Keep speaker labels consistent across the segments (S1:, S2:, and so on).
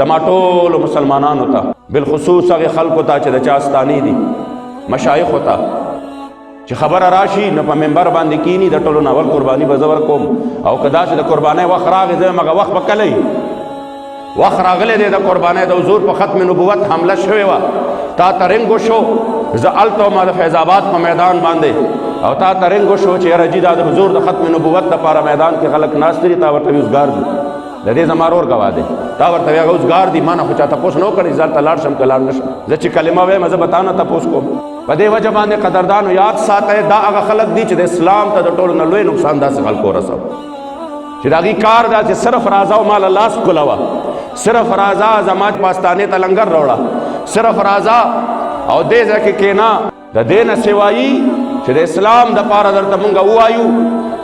S1: زما ټول مسلمانانو ته بالخصوص هغه خلکو ته چې د چا استانی دي مشایخو ته چې خبره راشي نو په منبر باندې کینی د ټولو ناول قرباني به زور کوم او کدا چې د قربانۍ وخت راغی زه مګه وخت به کلی وخت راغلی دی د قربانۍ د حضور په ختم نبوت حمله شوې وه تا ترنګو شو زه هلته ما د فیض آباد په میدان باندې او تا ترنګو شو چې یاره جي دا د حضور د ختم نبوت دپاره میدان کې خلک ناست دي تا ورته وي اوسګار دي د دې زما رور ګواه دی تا ورته وي هغه اوسګار دي ما نه خو چا تپوس نه وکړي زه هلته لاړ شم که لاړ نه شم زه چې کلمه وایم زه به تا نه تپوس کوم په دې وجه باندې قدردانو یاد ساتئ دا هغه خلک دي چې د اسلام ته د ټولو نه لوی نقصان داسې خلکو ورسوه چې د هغې کار دا چې صرف راځه او ما له لاس کولوه صرف راځه زما پاستانې ته لنګر راوړه صرف راځه او دې ځای کې کښېنه د دې نه سوایي چې د اسلام دپاره درته مونږ ووایو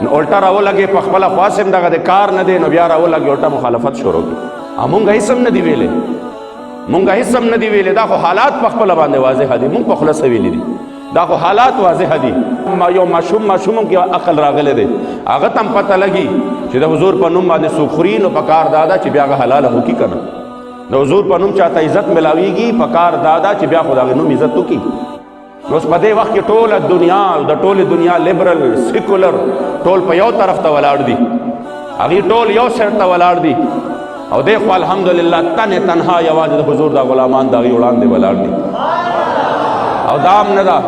S1: نو الټه راولګې په خپله خواص هم دغه د کار نه دی نو بیا راولګې الټه مخالفت شروع کړي مونږ هېڅ هم نه دي ویلې مونږ هېڅ هم نه دي ویلې دا خو حالات په خپله باندې واضحه دي مونږ په خوله څه ویلي دي دا خو حالات واضحه دي یو ماشوم کې عقل راغلی دی هغه ته هم پته لګي چې د حضور په نوم باندې څوک خوري نو په کار دا ده چې بیا هغه حلاله وکړي که نه د حضور په نوم چاته عزت ملاویږي په کار دا ده چې بیا خو د هغې نوم عزت وکړي نو اوس په دې وخت کې ټوله دنیا د ټولې دنیا لیبرل سیکولر ټول په یو طرف ته ولاړ دي هغې ټول یو سر ته ولاړ دي او دی خو الحمدلله تنې تنها یوازې د حضور دا غلامان د هغې وړاندې ولاړ دي او دا هم نه ده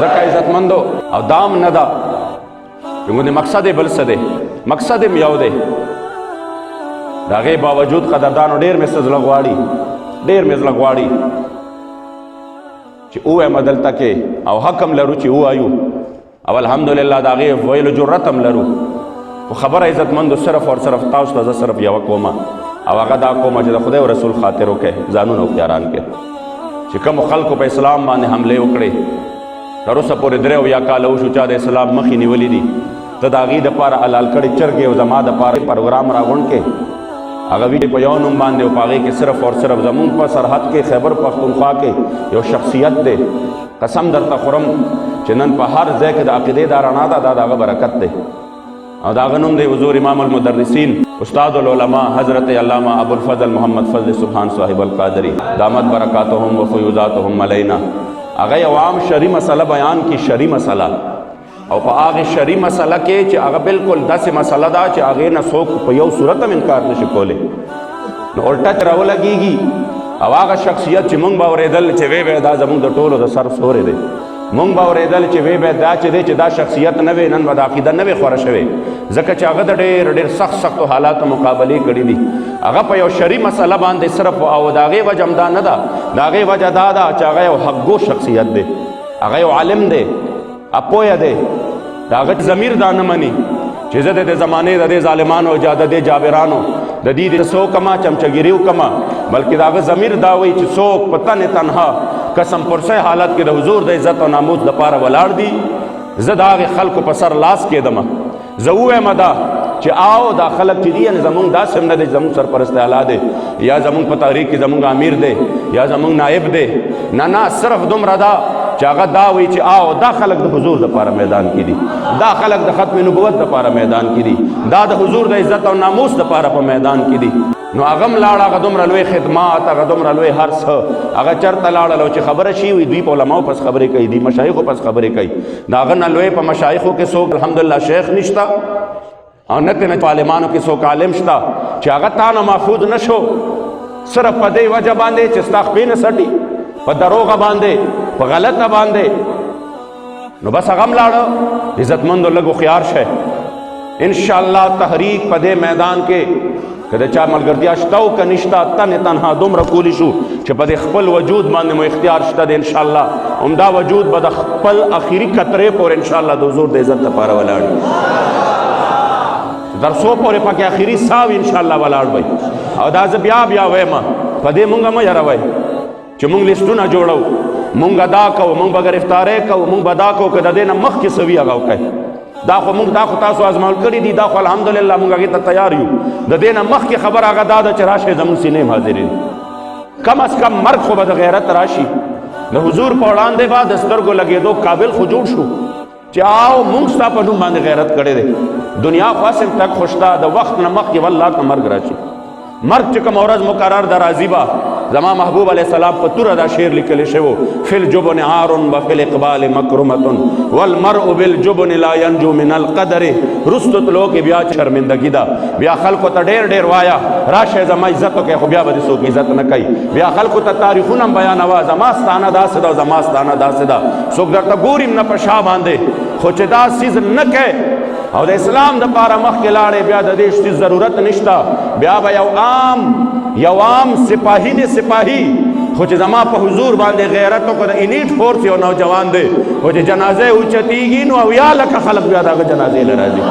S1: ځکه عزتمندو او دا هم نه ده زموږ د مقصد یې بل څه دی مقصد یې یو دی د هغې باوجود قدردانو ډېر مې څه زړه غواړي ډېر مې زړه غواړي چې ووایم دلته کې او حق هم لرو چې ووایو او الحمدلله د هغې ویلو جرت هم لرو خو خبره عزتمندو صرف او صرف تاسو ته زه صرف یوه کومه او هغه دا کومه چې د خدای او رسول خاطر وکړئ ځانونه هوښیاران کړئ چې کومو خلکو په اسلام باندې حملې وکړې تر اوسه پورې 3 یا کاله وشو چا د اسلام مخې نیولي دي ته د هغې دپاره حلال کړې چرګې او زما دپاره پروګرام راغونډ کې هغه ویډیو په یو نوم باندې او په هغې کې صرف او صرف زمونږ په سرحد کې خیبر پښتونخوا کې یو شخصیت دی قسم درته خورم چې نن په هر ځای کې د عقیدې دا رڼا ده دا د هغه برکت دی او د هغه نوم دی حضور امام المدرسین استاد العلماء حضرت علامہ ابوالفضل محمد فضل سبحان صاحب القادری دامت برکاتهم و فیوزاتهم علینا هغه یو عام شرعي مسله بیان کی شرعي مسله او په هغه شرعي مسله کې چې هغه بالکل داسې مسله ده چې هغې نه څوک په یو صورت هم انکار نشي کولی نو الټه ترې راولګېږي او هغه شخصیت چې مونږ به اورېدل چې وی به دا زمونږ د ټولو د سر سورې دی مونږ به اورېدل چې وی به دا چې دی چې دا شخصیت نه وی نن به د عقیده نه وی خوره شوې ځکه چې هغه د ډېر سختو حالاتو مقابلې کړي دي هغه په یو شرعي مسله باندې صرف او د هغې وجه هم دا نه ده د هغې وجه دا ده چې هغه یو حقګو شخصیت دی هغه یو عالم دی اپویه دی د هغه ضمیر دا نه مني چې زه د زمانې د دې ظالمانو او د دې جابرانو د دې څو کما چمچګیري وکړمه بلکې د هغه ضمیر دا وایي چې څوک په تنې تنها قسم پرسی حالت کې د حضور د عزت او ناموس دپاره ولاړ دي زه د هغې خلکو په سر لاس کېدمه زه ووایم دا چې آو دا خلک چې دي یعنې زمونږ داسې هم نه دی زمونږ سرپرست اعلی دی یا زمونږ په تحریک کې زمونږ امیر دی یا زمونږ نائب دی نه صرف دومره ده چې هغه دا وایي چې آو دا خلک د حضور دپاره میدان کې دي دا خلک د ختم نبوت دپاره میدان کې دي دا د حضور د عزت او ناموس دپاره په میدان کې دي نو هغه هم لاړه هغه دومره لوی خدمات هغه دومره لوی هر څه هغه چېرته لاړل او چې خبره شي وي دوی په علماو پس خبرې کوي دوی مشایخو پس خبرې کوي د هغه نه لوی په مشایخو کې څوک الحمدلله شیخ نشته او نه ترې په عالمانو کې څوک عالم شته چې هغه تا نه محفوظ نه شو صرف په دې وجه باندې چې ستا خپې نه سټي په دروغه باندې په غلطه باندې نو بس هغه هم لاړه عزتمندو لږ هوښیار شئ انشاءالله تحریک په دې میدان کې که د چا ملګرتیا شته او که نشته تنې تنها دومره کولی شو چې په دې خپل وجود باندې مو اختیار شته دی انشاءالله همدا وجود به د خپل اخري قطرې پورې انشاءالله د حضور د عزت لپاره ولاړ در څو پورې پکې اخري ساه وي انشاءالله ولاړ وی او دا زه بیا وایم په دې مونږ مه یروئ چې مونږ لیسټونه جوړو مونږ دا کوو مونږ به ګرفتارۍ کوو مونږ به دا کوو که د دې نه مخکې څه وي هغه وکئ دا خو تاسو ازمول کړي دي دا خو الحمدلله مونږ هغې ته تیار یو د دې نه مخکې خبره هغه دا ده چې راشئ زمونږ سینې حاضرې کم از کم مرګ خو به د غیرت راشي د حضور په وړاندې به د سترګو لګېدو قابل خو جوړ شو چې آو مونږ ستا په نوم باندې غیرت کړی دی. دنیا خو اصل تک خوشته د وخت نه مخکې والله که مرګ راشي. مرګ چې کومه ورځ مقرر ده راځي به. زما محبوب علیه السلام په توره دا شعر لیکلی شوی فی الجبن عار وفی الاقبال مکرمة والمرء بالجبن لا ینجو من القدر. رستو تلو کې بیا شرمندګي ده، بیا خلکو ته ډېر ډېر وایه راشه زما عزت وکړئ، خو بیا به دې څوک عزت نه کوي. بیا خلکو ته تاریخونه هم بیانوه زما ستانه داسې ده زما ستانه داسې ده، څوک درته ګوري هم نه په شا باندې، خو چې دا څیز نه کوي او د اسلام دپاره مخکې لاړې بیا د دې شي ضرورت نشته. بیا به یو عام سپاهي دی سپاهي، خو چې زما په حضور باندې غیرت وکړه د انیټ فورس یو نوجوان دی، خو چې جنازه یې اوچتېږي نو اویا لکه خلک بیا د هغه جنازې له راځي.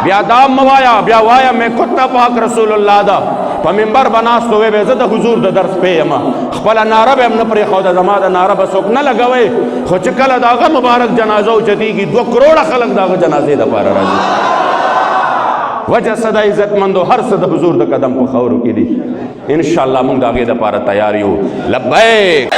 S1: بیا دا مه وایه، بیا وایه مې کته پاک رسول الله ده په منبر به ناست وی به زه د حضور د درس پې یم، خپله ناره به هم نه پرېښوده، زما د ناره به څوک نه لګوئ، خو چې کله د هغه مبارک جنازه اوچتېږي 2 کروړه خلک د هغه جنازې دپاره راځي. وجه څه ده عزتمندو؟ هر څه د حضور د قدم په خاورو کې دي. انشاءالله موږ د هغې دپاره تیار یو. لبیک